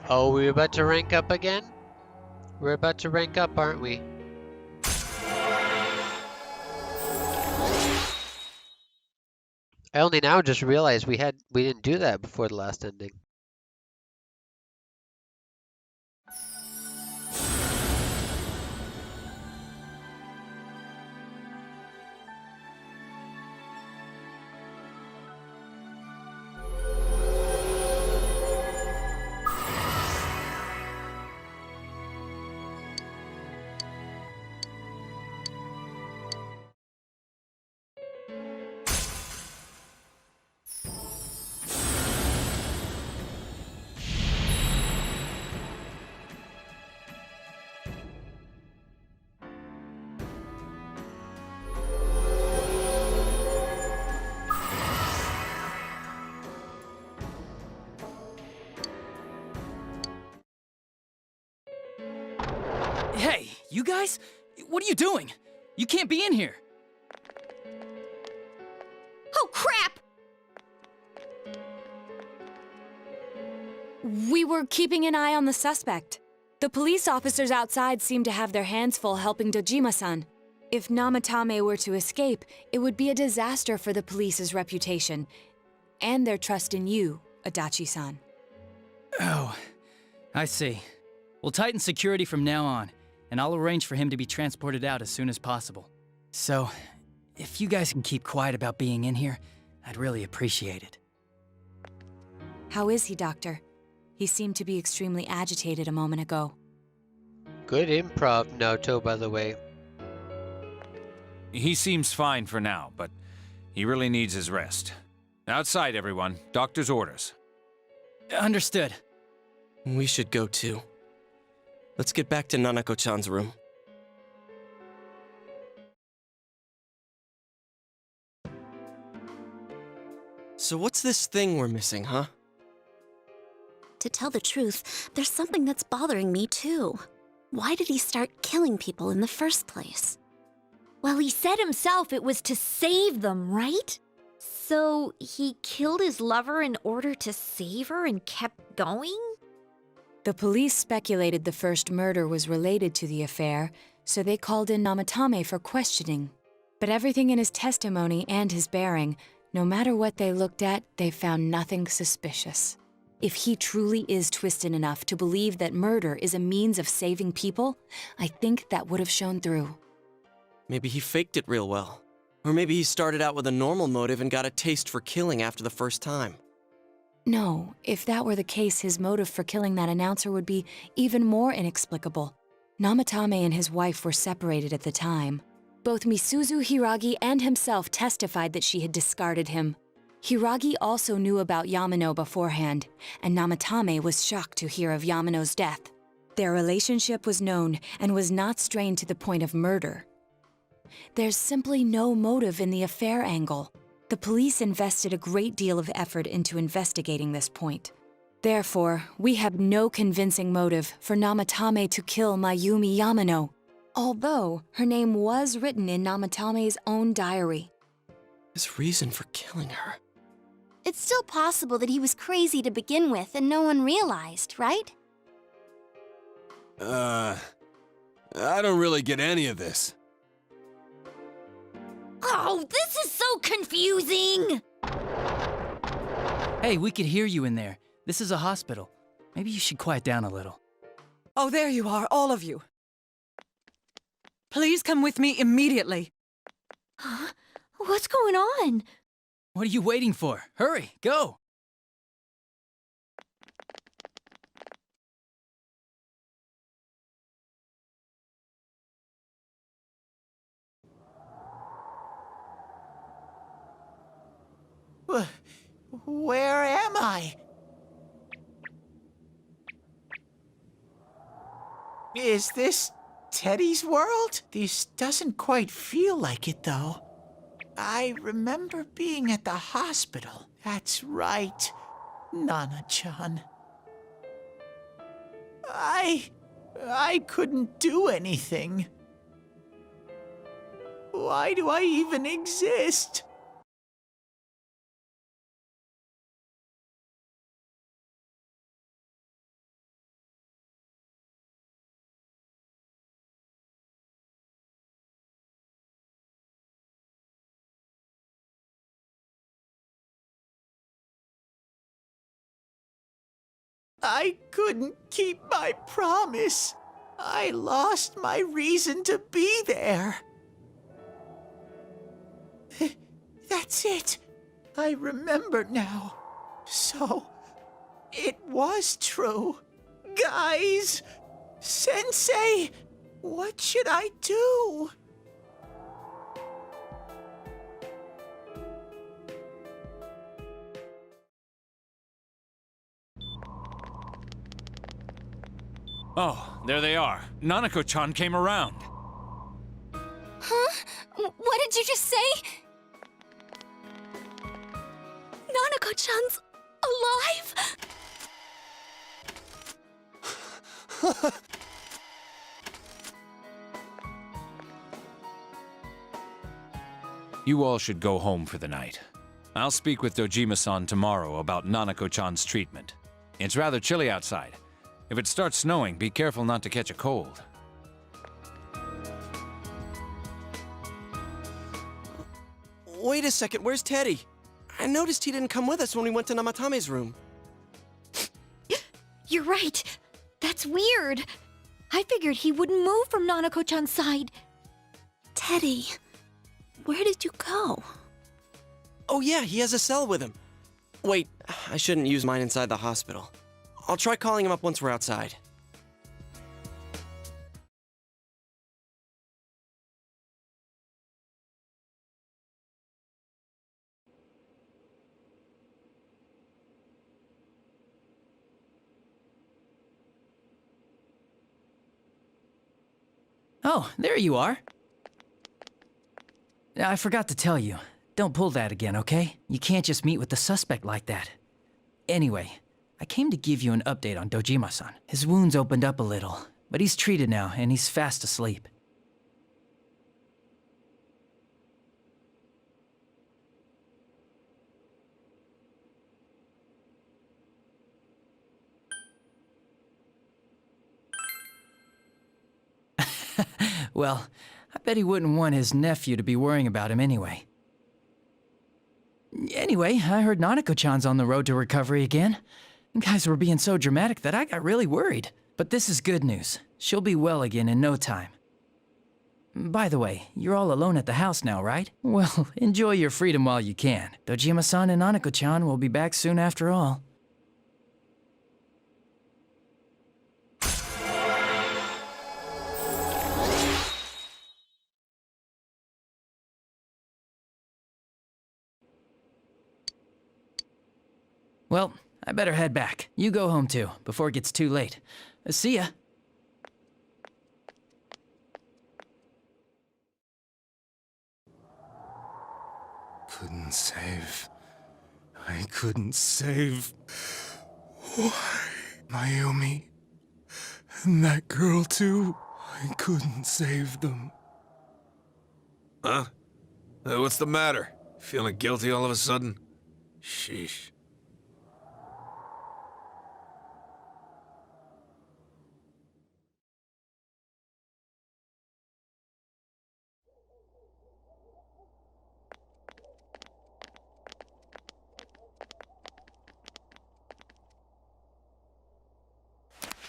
Oh, we're about to rank up again? We're about to rank up, aren't we? I only now just realized we didn't do that before the last ending. Hey, you guys? What are you doing? You can't be in here. Oh, crap! We were keeping an eye on the suspect. The police officers outside seem to have their hands full helping Dojima-san. If Namatame were to escape, it would be a disaster for the police's reputation and their trust in you, Adachi-san. Oh, I see. We'll tighten security from now on, and I'll arrange for him to be transported out as soon as possible. So, if you guys can keep quiet about being in here, I'd really appreciate it. How is he, Doctor? He seemed to be extremely agitated a moment ago. Good improv, Naoto, by the way. He seems fine for now, but he really needs his rest. Outside, everyone. Doctor's orders. Understood. We should go too. Let's get back to Nanako-chan's room. So what's this thing we're missing, huh? To tell the truth, there's something that's bothering me too. Why did he start killing people in the first place? Well, he said himself it was to save them, right? So he killed his lover in order to save her and kept going? The police speculated the first murder was related to the affair, so they called in Namatame for questioning. But everything in his testimony and his bearing, no matter what they looked at, they found nothing suspicious. If he truly is twisted enough to believe that murder is a means of saving people, I think that would have shown through. Maybe he faked it real well. Or maybe he started out with a normal motive and got a taste for killing after the first time. No, if that were the case, his motive for killing that announcer would be even more inexplicable. Namatame and his wife were separated at the time. Both Misuzu Hiragi and himself testified that she had discarded him. Hiragi also knew about Yamano beforehand, and Namatame was shocked to hear of Yamano's death. Their relationship was known and was not strained to the point of murder. There's simply no motive in the affair angle. The police invested a great deal of effort into investigating this point. Therefore, we have no convincing motive for Namatame to kill Mayumi Yamano, although her name was written in Namatame's own diary. His reason for killing her. It's still possible that he was crazy to begin with and no one realized, right? I don't really get any of this. Oh, this is so confusing! Hey, we could hear you in there. This is a hospital. Maybe you should quiet down a little. Oh, there you are, all of you. Please come with me immediately. Huh? What's going on? What are you waiting for? Hurry, go! Where am I? Is this Teddy's world? This doesn't quite feel like it, though. I remember being at the hospital. That's right, Nana-chan. I couldn't do anything. Why do I even exist? I couldn't keep my promise. I lost my reason to be there. That's it. I remember now. So, it was true. Guys! Sensei! What should I do? Oh, there they are. Nanako-chan came around. Huh? What did you just say? Nanako-chan's alive? You all should go home for the night. I'll speak with Dojima-san tomorrow about Nanako-chan's treatment. It's rather chilly outside. If it starts snowing, be careful not to catch a cold. Wait a second, where's Teddy? I noticed he didn't come with us when we went to Namatame's room. You're right. That's weird. I figured he wouldn't move from Nanako-chan's side. Teddy, where did you go? Oh yeah, he has a cell with him. Wait, I shouldn't use mine inside the hospital. I'll try calling him up once we're outside. Oh, there you are. I forgot to tell you. Don't pull that again, okay? You can't just meet with the suspect like that. Anyway, I came to give you an update on Dojima-san. His wounds opened up a little, but he's treated now and he's fast asleep. Well, I bet he wouldn't want his nephew to be worrying about him anyway. Anyway, I heard Nanako-chan's on the road to recovery again. You guys were being so dramatic that I got really worried. But this is good news. She'll be well again in no time. By the way, you're all alone at the house now, right? Well, enjoy your freedom while you can. Dojima-san and Nanako-chan will be back soon after all. Well, I better head back. You go home too, before it gets too late. See ya. Couldn't save. I couldn't save. Why? Mayumi. And that girl too. I couldn't save them. Huh? What's the matter? Feeling guilty all of a sudden? Sheesh.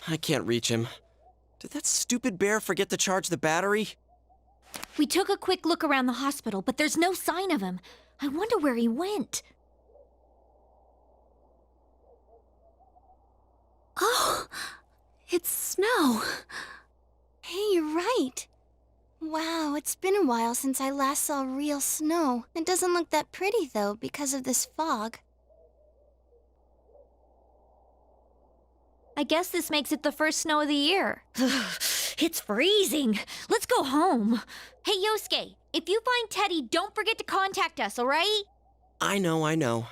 I can't reach him. Did that stupid bear forget to charge the battery? We took a quick look around the hospital, but there's no sign of him. I wonder where he went. Oh, it's snow. Hey, you're right. Wow, it's been a while since I last saw real snow. It doesn't look that pretty, though, because of this fog. I guess this makes it the first snow of the year. It's freezing. Let's go home. Hey, Yosuke, if you find Teddy, don't forget to contact us, all right? I know.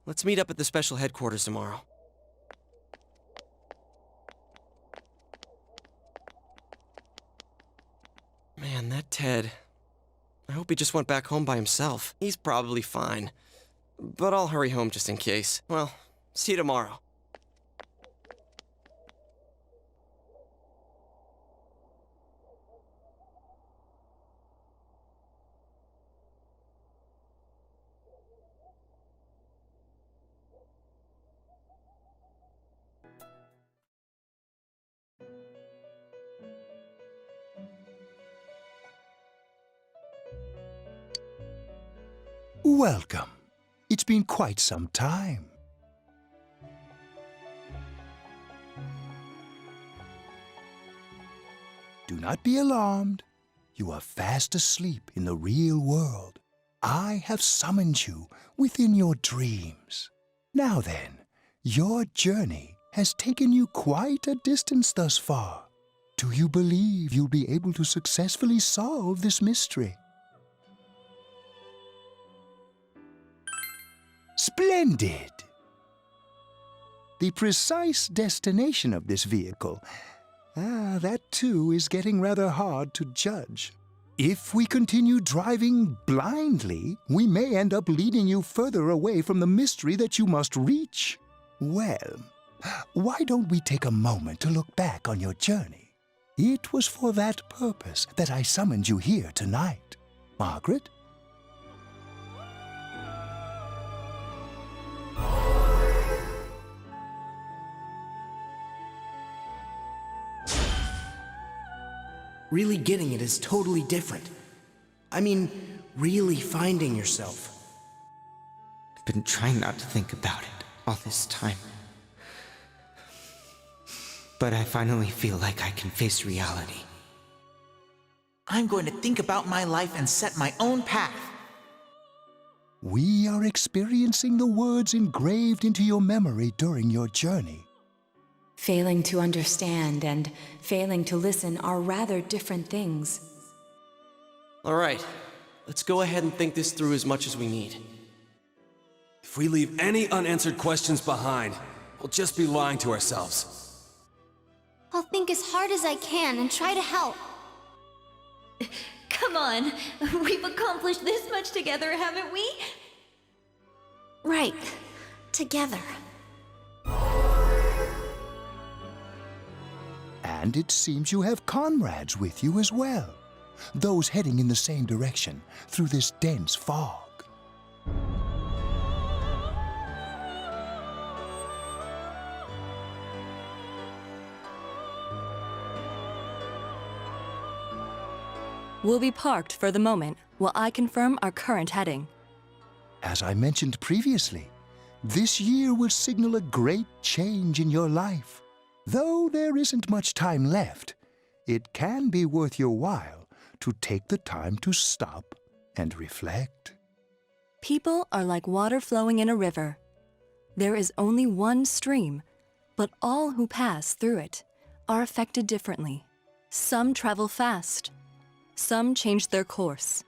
Let's meet up at the special headquarters tomorrow. Man, that Ted. I hope he just went back home by himself. He's probably fine. But I'll hurry home just in case. Well, see you tomorrow. Welcome. It's been quite some time. Do not be alarmed. You are fast asleep in the real world. I have summoned you within your dreams. Now then, your journey has taken you quite a distance thus far. Do you believe you'll be able to successfully solve this mystery? Splendid! The precise destination of this vehicle, that too is getting rather hard to judge. If we continue driving blindly, we may end up leading you further away from the mystery that you must reach. Well, why don't we take a moment to look back on your journey? It was for that purpose that I summoned you here tonight. Margaret? Really getting it is totally different. I mean, really finding yourself. I've been trying not to think about it all this time. But I finally feel like I can face reality. I'm going to think about my life and set my own path. We are experiencing the words engraved into your memory during your journey. Failing to understand and failing to listen are rather different things. All right, let's go ahead and think this through as much as we need. If we leave any unanswered questions behind, we'll just be lying to ourselves. I'll think as hard as I can and try to help. Come on, we've accomplished this much together, haven't we? Right. Together. And it seems you have comrades with you as well. Those heading in the same direction through this dense fog. We'll be parked for the moment while I confirm our current heading. As I mentioned previously, this year will signal a great change in your life. Though there isn't much time left, it can be worth your while to take the time to stop and reflect. People are like water flowing in a river. There is only one stream, but all who pass through it are affected differently. Some travel fast. Some change their course,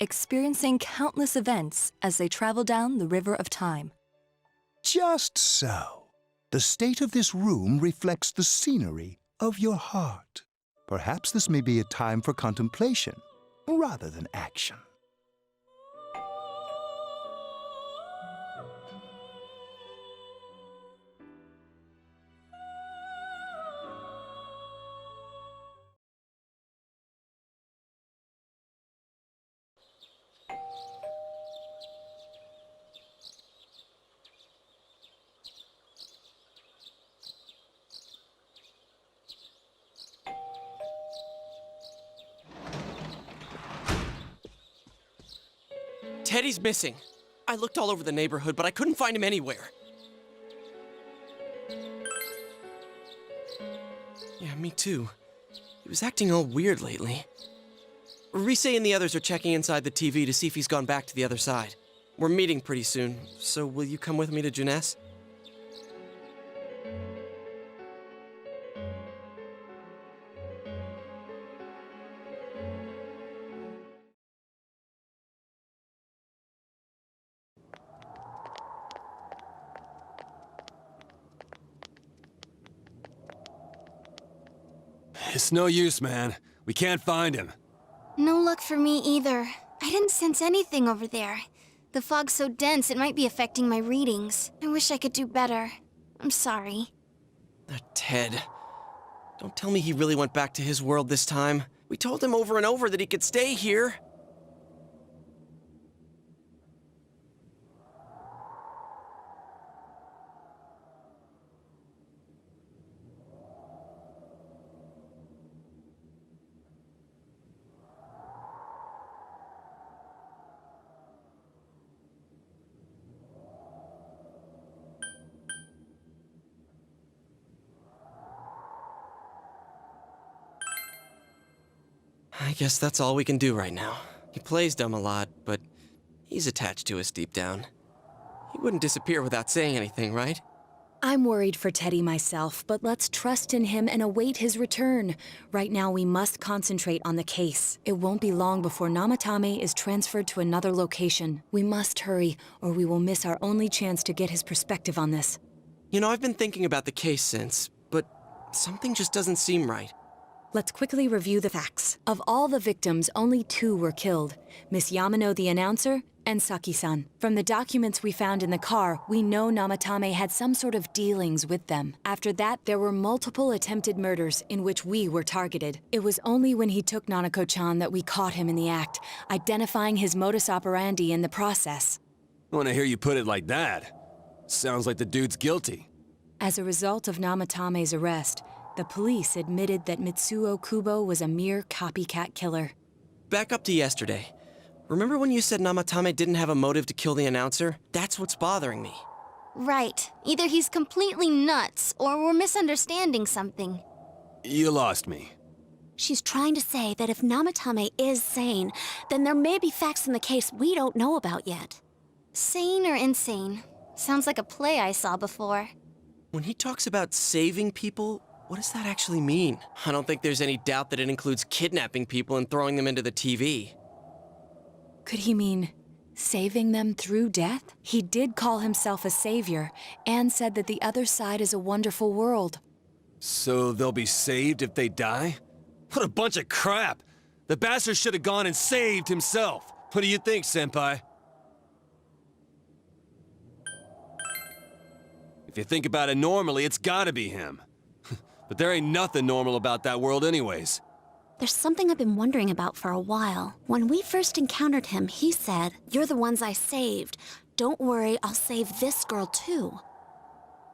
experiencing countless events as they travel down the river of time. Just so. The state of this room reflects the scenery of your heart. Perhaps this may be a time for contemplation rather than action. Teddy's missing. I looked all over the neighborhood, but I couldn't find him anywhere. Yeah, me too. He was acting all weird lately. Rise and the others are checking inside the TV to see if he's gone back to the other side. We're meeting pretty soon, so will you come with me to Jeunesse? It's no use, man. We can't find him. No luck for me either. I didn't sense anything over there. The fog's so dense it might be affecting my readings. I wish I could do better. I'm sorry. That Ted. Don't tell me he really went back to his world this time. We told him over and over that he could stay here. I guess that's all we can do right now. He plays dumb a lot, but he's attached to us deep down. He wouldn't disappear without saying anything, right? I'm worried for Teddy myself, but let's trust in him and await his return. Right now, we must concentrate on the case. It won't be long before Namatame is transferred to another location. We must hurry, or we will miss our only chance to get his perspective on this. You know, I've been thinking about the case since, but something just doesn't seem right. Let's quickly review the facts. Of all the victims, only 2 were killed. Miss Yamano, the announcer, and Saki-san. From the documents we found in the car, we know Namatame had some sort of dealings with them. After that, there were multiple attempted murders in which we were targeted. It was only when he took Nanako-chan that we caught him in the act, identifying his modus operandi in the process. When I hear you put it like that, sounds like the dude's guilty. As a result of Namatame's arrest, the police admitted that Mitsuo Kubo was a mere copycat killer. Back up to yesterday. Remember when you said Namatame didn't have a motive to kill the announcer? That's what's bothering me. Right. Either he's completely nuts, or we're misunderstanding something. You lost me. She's trying to say that if Namatame is sane, then there may be facts in the case we don't know about yet. Sane or insane? Sounds like a play I saw before. When he talks about saving people, what does that actually mean? I don't think there's any doubt that it includes kidnapping people and throwing them into the TV. Could he mean saving them through death? He did call himself a savior and said that the other side is a wonderful world. So they'll be saved if they die? What a bunch of crap! The bastard should have gone and saved himself. What do you think, Senpai? If you think about it normally, it's gotta be him. But there ain't nothing normal about that world anyways. There's something I've been wondering about for a while. When we first encountered him, he said, "You're the ones I saved. Don't worry, I'll save this girl too."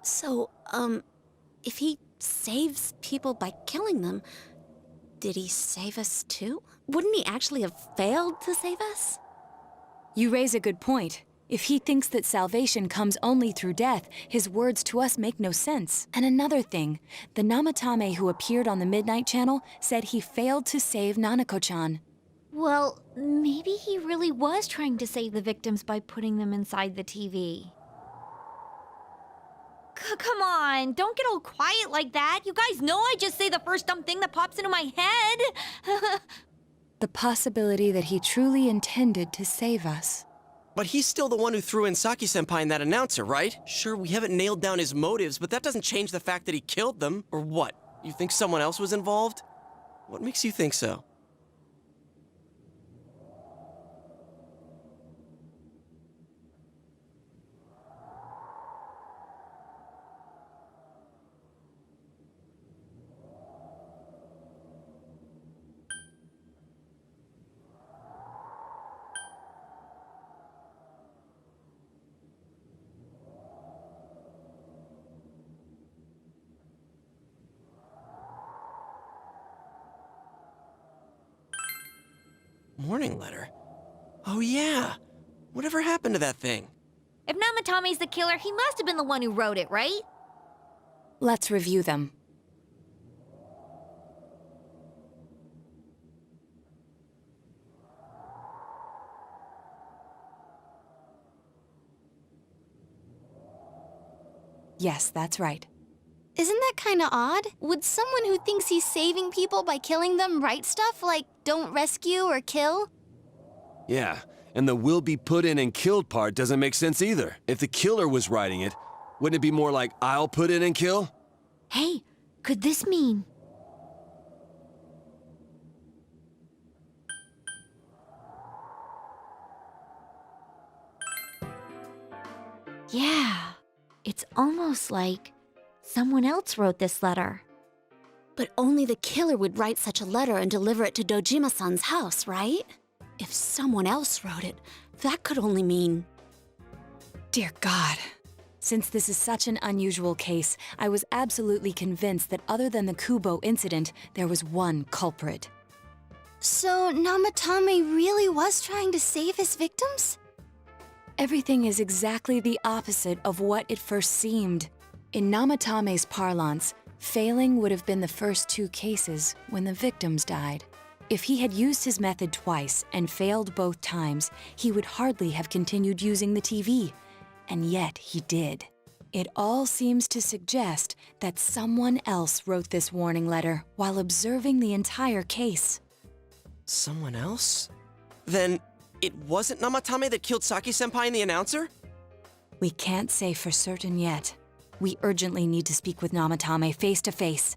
So, if he saves people by killing them, did he save us too? Wouldn't he actually have failed to save us? You raise a good point. If he thinks that salvation comes only through death, his words to us make no sense. And another thing, the Namatame who appeared on the Midnight Channel said he failed to save Nanako-chan. Well, maybe he really was trying to save the victims by putting them inside the TV. Come on, don't get all quiet like that. You guys know I just say the first dumb thing that pops into my head. The possibility that he truly intended to save us. But he's still the one who threw in Saki-senpai and that announcer, right? Sure, we haven't nailed down his motives, but that doesn't change the fact that he killed them. Or what? You think someone else was involved? What makes you think so? Morning letter? Oh yeah! Whatever happened to that thing? If Namatame's the killer, he must have been the one who wrote it, right? Let's review them. Yes, that's right. Isn't that kinda odd? Would someone who thinks he's saving people by killing them write stuff like, "Don't rescue or kill"? Yeah, and the "will be put in and killed" part doesn't make sense either. If the killer was writing it, wouldn't it be more like, "I'll put in and kill"? Hey, could this mean... Yeah, it's almost like someone else wrote this letter. But only the killer would write such a letter and deliver it to Dojima-san's house, right? If someone else wrote it, that could only mean... Dear God. Since this is such an unusual case, I was absolutely convinced that other than the Kubo incident, there was one culprit. So Namatame really was trying to save his victims? Everything is exactly the opposite of what it first seemed. In Namatame's parlance, failing would have been the first 2 cases when the victims died. If he had used his method twice and failed both times, he would hardly have continued using the TV. And yet he did. It all seems to suggest that someone else wrote this warning letter while observing the entire case. Someone else? Then it wasn't Namatame that killed Saki-senpai and the announcer? We can't say for certain yet. We urgently need to speak with Namatame face to face.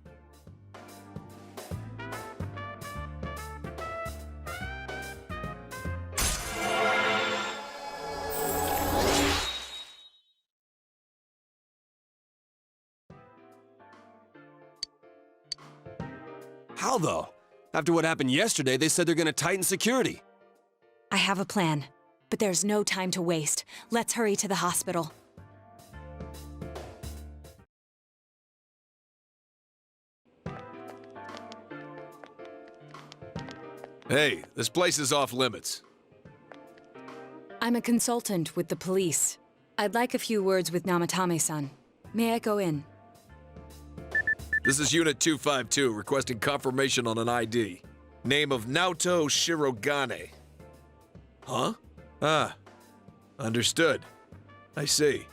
How though? After what happened yesterday, they said they're gonna tighten security. I have a plan, but there's no time to waste. Let's hurry to the hospital. Hey, this place is off limits. I'm a consultant with the police. I'd like a few words with Namatame-san. May I go in? This is Unit 252, requesting confirmation on an ID. Name of Naoto Shirogane. Huh? Ah. Understood. I see.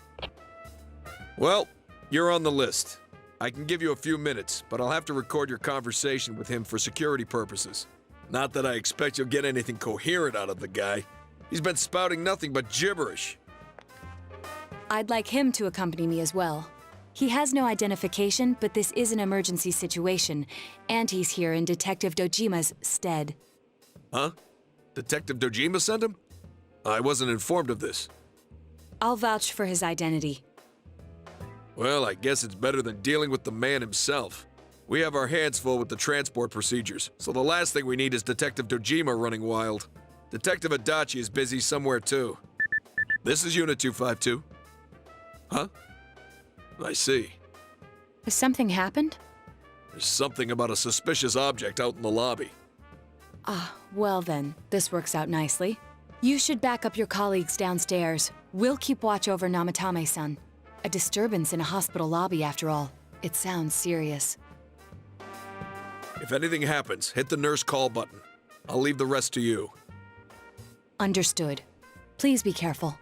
Well, you're on the list. I can give you a few minutes, but I'll have to record your conversation with him for security purposes. Not that I expect you'll get anything coherent out of the guy. He's been spouting nothing but gibberish. I'd like him to accompany me as well. He has no identification, but this is an emergency situation, and he's here in Detective Dojima's stead. Huh? Detective Dojima sent him? I wasn't informed of this. I'll vouch for his identity. Well, I guess it's better than dealing with the man himself. We have our hands full with the transport procedures, so the last thing we need is Detective Dojima running wild. Detective Adachi is busy somewhere too. This is Unit 252. Huh? I see. Has something happened? There's something about a suspicious object out in the lobby. Ah, well then, this works out nicely. You should back up your colleagues downstairs. We'll keep watch over Namatame-san. A disturbance in a hospital lobby, after all. It sounds serious. If anything happens, hit the nurse call button. I'll leave the rest to you. Understood. Please be careful.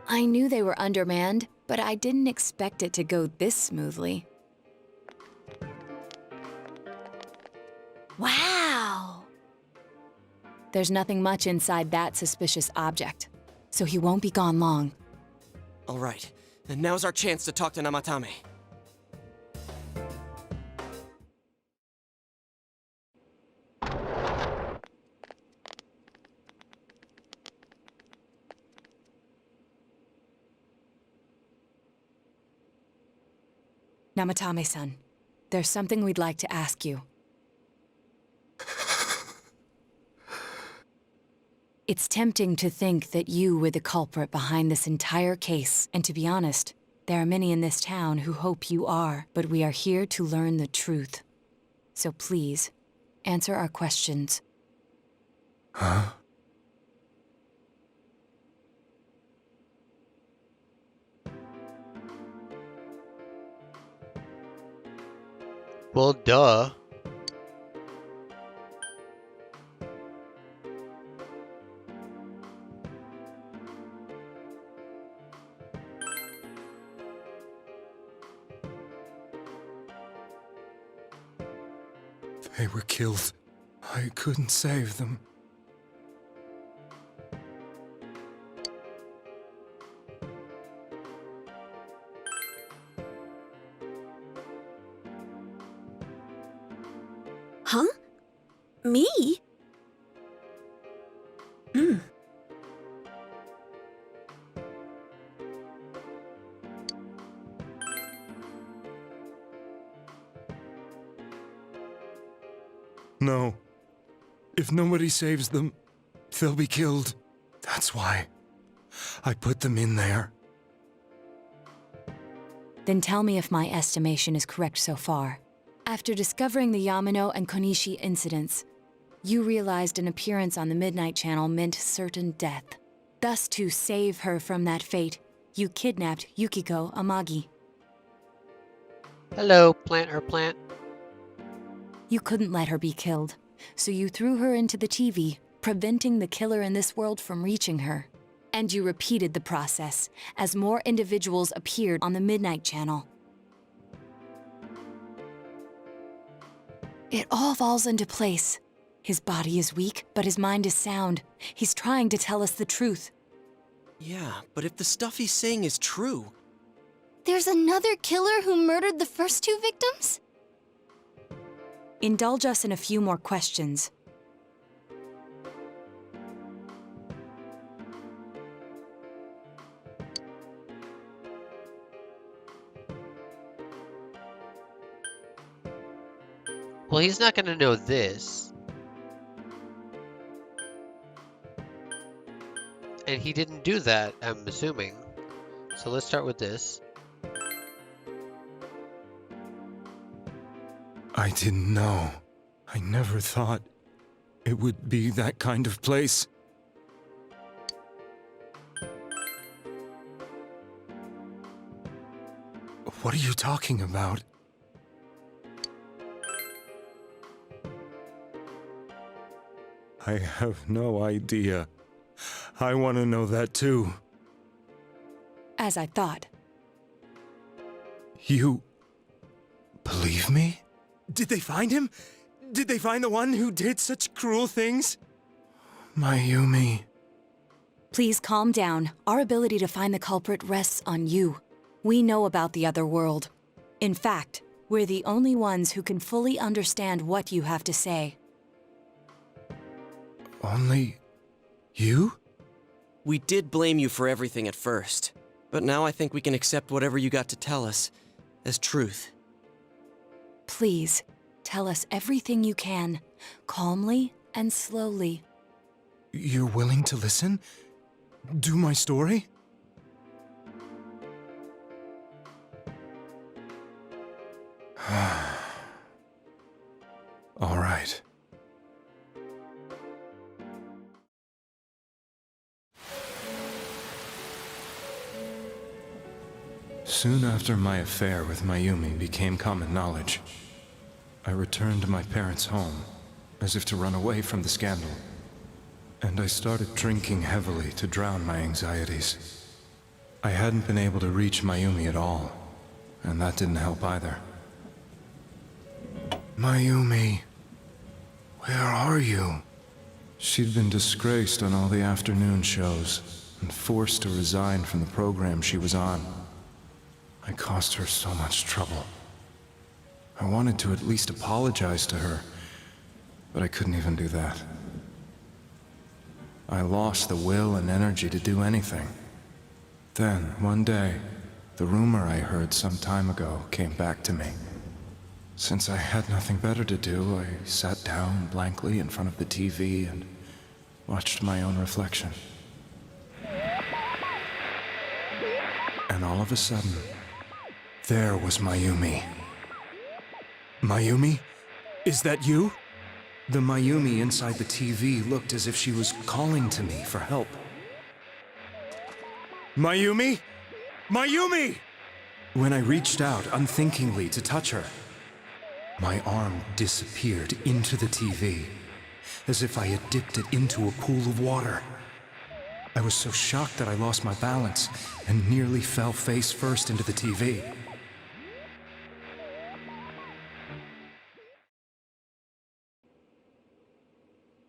I knew they were undermanned, but I didn't expect it to go this smoothly. Wow! There's nothing much inside that suspicious object, so he won't be gone long. All right, and now's our chance to talk to Namatame. Namatame-san, there's something we'd like to ask you. It's tempting to think that you were the culprit behind this entire case, and to be honest, there are many in this town who hope you are, but we are here to learn the truth. So please, answer our questions. Huh? Well, duh. They were killed. I couldn't save them. Huh? Me? No. If nobody saves them, they'll be killed. That's why I put them in there. Then tell me if my estimation is correct so far. After discovering the Yamano and Konishi incidents, you realized an appearance on the Midnight Channel meant certain death. Thus, to save her from that fate, you kidnapped Yukiko Amagi. Hello, plant or plant. You couldn't let her be killed, so you threw her into the TV, preventing the killer in this world from reaching her. And you repeated the process as more individuals appeared on the Midnight Channel. It all falls into place. His body is weak, but his mind is sound. He's trying to tell us the truth. Yeah, but if the stuff he's saying is true... There's another killer who murdered the first 2 victims? Indulge us in a few more questions. Well, he's not going to know this. And he didn't do that, I'm assuming. So let's start with this. I didn't know. I never thought it would be that kind of place. What are you talking about? I have no idea. I want to know that too. As I thought. You believe me? Did they find him? Did they find the one who did such cruel things? Mayumi. Please calm down. Our ability to find the culprit rests on you. We know about the other world. In fact, we're the only ones who can fully understand what you have to say. Only you? We did blame you for everything at first, but now I think we can accept whatever you got to tell us as truth. Please, tell us everything you can, calmly and slowly. You're willing to listen? Do my story? All right. Soon after my affair with Mayumi became common knowledge, I returned to my parents' home, as if to run away from the scandal. And I started drinking heavily to drown my anxieties. I hadn't been able to reach Mayumi at all, and that didn't help either. Mayumi, where are you? She'd been disgraced on all the afternoon shows, and forced to resign from the program she was on. I caused her so much trouble. I wanted to at least apologize to her, but I couldn't even do that. I lost the will and energy to do anything. Then, one day, the rumor I heard some time ago came back to me. Since I had nothing better to do, I sat down blankly in front of the TV and watched my own reflection. And all of a sudden, there was Mayumi. Mayumi? Is that you? The Mayumi inside the TV looked as if she was calling to me for help. Mayumi? Mayumi! When I reached out unthinkingly to touch her, my arm disappeared into the TV, as if I had dipped it into a pool of water. I was so shocked that I lost my balance and nearly fell face first into the TV.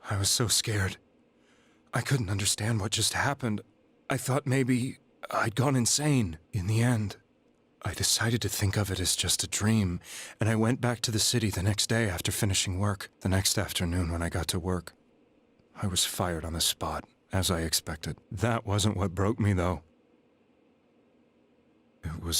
I was so scared. I couldn't understand what just happened. I thought maybe I'd gone insane. In the end, I decided to think of it as just a dream, and I went back to the city the next day after finishing work. The next afternoon when I got to work, I was fired on the spot, as I expected. That wasn't what broke me, though. It was